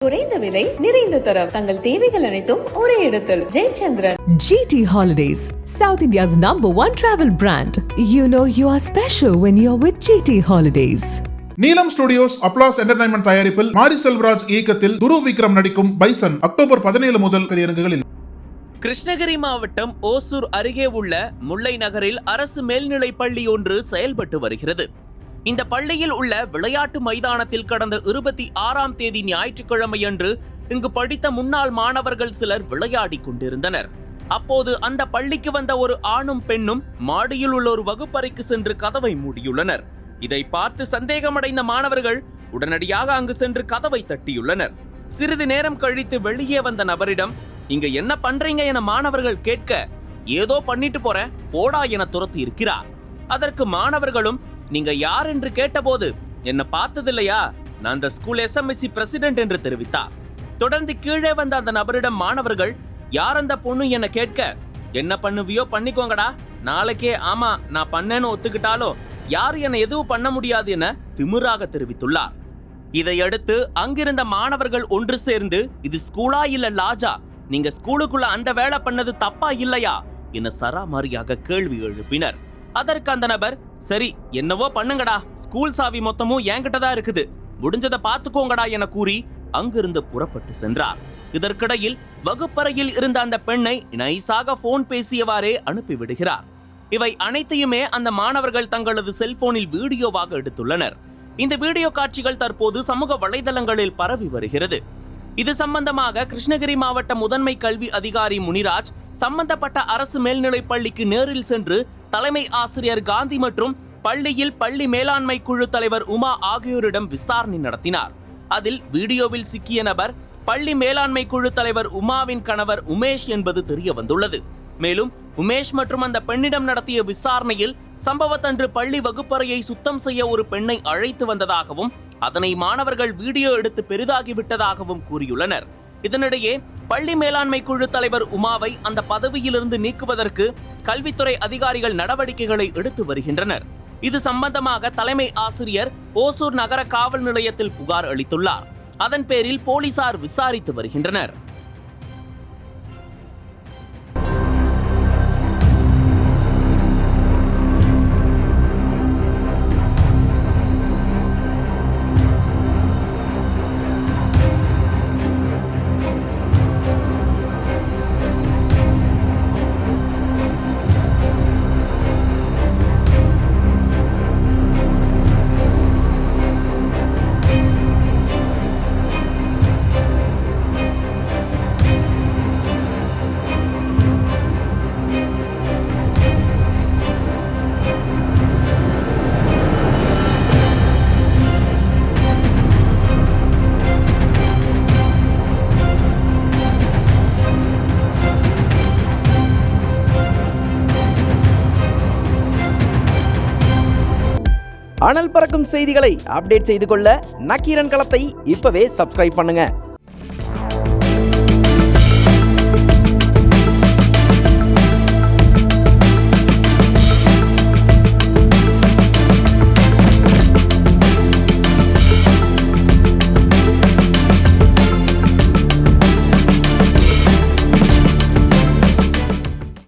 குறைந்த விலை நிறைந்த தரம் தங்கள் தேவைகள் அனைத்தும் ஒரே இடத்தில் Jayachandran. GT Holidays, South India's #1 travel brand. You know you are special when you're with GT Holidays. நீலம் ஸ்டுடியோஸ் அப்ளாஸ் என்டர்டைன்மெண்ட் தயாரிப்பில் மாரி செல்வராஜ் இயக்கத்தில் துருவ் விக்ரம் நடிக்கும் பைசன் அக்டோபர் 17 முதல் திரையரங்குகளில். கிருஷ்ணகிரி மாவட்டம் ஓசூர் அருகே உள்ள முல்லை நகரில் அரசு மேல்நிலைப் பள்ளி ஒன்று செயல்பட்டு வருகிறது. இந்த பள்ளியில் உள்ள விளையாட்டு மைதானத்தில் கடந்த 26ஆம் தேதி ஞாயிற்றுக்கிழமையன்று இங்கு படித்த முன்னாள் மாணவர்கள் சிலர் விளையாடி கொண்டிருந்தனர். அப்போது அந்த பள்ளிக்கு வந்த ஒரு ஆணும் பெண்ணும் மாடியில் உள்ள ஒரு வகுப்பறைக்கு சென்று கதவை மூடியுள்ளனர். இதை பார்த்து சந்தேகமடைந்த மாணவர்கள் உடனடியாக அங்கு சென்று கதவை தட்டியுள்ளனர். சிறிது நேரம் கழித்து வெளியே வந்த நபரிடம் இங்க என்ன பண்றீங்க என மாணவர்கள் கேட்க, ஏதோ பண்ணிட்டு போற போடா என துரத்தி இருக்கிறார். அதற்கு மாணவர்களும் நீங்க யார் என்று கேட்டபோது என்ன பார்த்ததில்லையா, நான் அந்த ஸ்கூல் SMSC பிரசிடென்ட் என்று தெரிவித்தார். தொடர்ந்து கீழே வந்த அந்த நபரிடம் மாணவர்கள் யார் அந்த பொண்ணு என கேட்க, என்ன பண்ணுவியோ பண்ணிக்கோங்கடா, நாளைக்கே ஆமா நான் பண்ணேன்னு ஒத்துக்கிட்டாலும் யார் என எதுவும் பண்ண முடியாது என திமிராக தெரிவித்துள்ளார். இதையடுத்து அங்கிருந்த மாணவர்கள் ஒன்று சேர்ந்து இது ஸ்கூலா இல்ல லாஜா, நீங்க ஸ்கூலுக்குள்ள அந்த வேலை பண்ணது தப்பா இல்லையா என சராமாரியாக கேள்வி எழுப்பினர். அதற்கு அந்த நபர் சரி என்னவோ பண்ணுங்கடா, ஸ்கூல் சாவி மொத்தமும் என்கிட்டதான் இருக்குது, முடிஞ்சதை பார்த்துக்கோங்கடா என கூறி அங்கிருந்து புறப்பட்டு சென்றார். இதற்கிடையில் வகுப்பறையில் இருந்த அந்த பெண்ணை நைசாக போன் பேசியவாறே அனுப்பிவிடுகிறார். இவை அனைத்தையுமே அந்த மாணவர்கள் தங்களது செல்போனில் வீடியோவாக எடுத்துள்ளனர். இந்த வீடியோ காட்சிகள் தற்போது சமூக வலைதளங்களில் பரவி வருகிறது. இது சம்பந்தமாக கிருஷ்ணகிரி மாவட்ட முதன்மை கல்வி அதிகாரி முனிராஜ் சம்பந்தப்பட்ட அரசு மேல்நிலைப் பள்ளிக்கு நேரில் சென்று தலைமை ஆசிரியர் காந்தி மற்றும் பள்ளியில் பள்ளி மேலாண்மை குழு தலைவர் உமா ஆகியோரிடம் விசாரணை நடத்தினார். அதில் வீடியோவில் சிக்கிய நபர் பள்ளி மேலாண்மை குழு தலைவர் உமாவின் கணவர் உமேஷ் என்பது தெரிய வந்துள்ளது. மேலும் உமேஷ் மற்றும் அந்த பெண்ணிடம் நடத்திய விசாரணையில் சம்பவத்தன்று பள்ளி வகுப்பறையை சுத்தம் செய்ய ஒரு பெண்ணை அழைத்து வந்ததாகவும் அதனை மாணவர்கள் வீடியோ எடுத்து பெரிதாகிவிட்டதாகவும் கூறியுள்ளனர். இதனிடையே பள்ளி மேலாண்மை குழு தலைவர் உமாவை அந்த பதவியிலிருந்து நீக்குவதற்கு கல்வித்துறை அதிகாரிகள் நடவடிக்கைகளை எடுத்து வருகின்றனர். இது சம்பந்தமாக தலைமை ஆசிரியர் ஓசூர் நகர காவல் நிலையத்தில் புகார் அளித்துள்ளார். அதன் பேரில் போலீசார் விசாரித்து வருகின்றனர். அனல் பறக்கும் செய்திகளை அப்டேட் செய்து கொள்ள நக்கீரன் களத்தை இப்பவே சப்ஸ்கிரைப் பண்ணுங்க.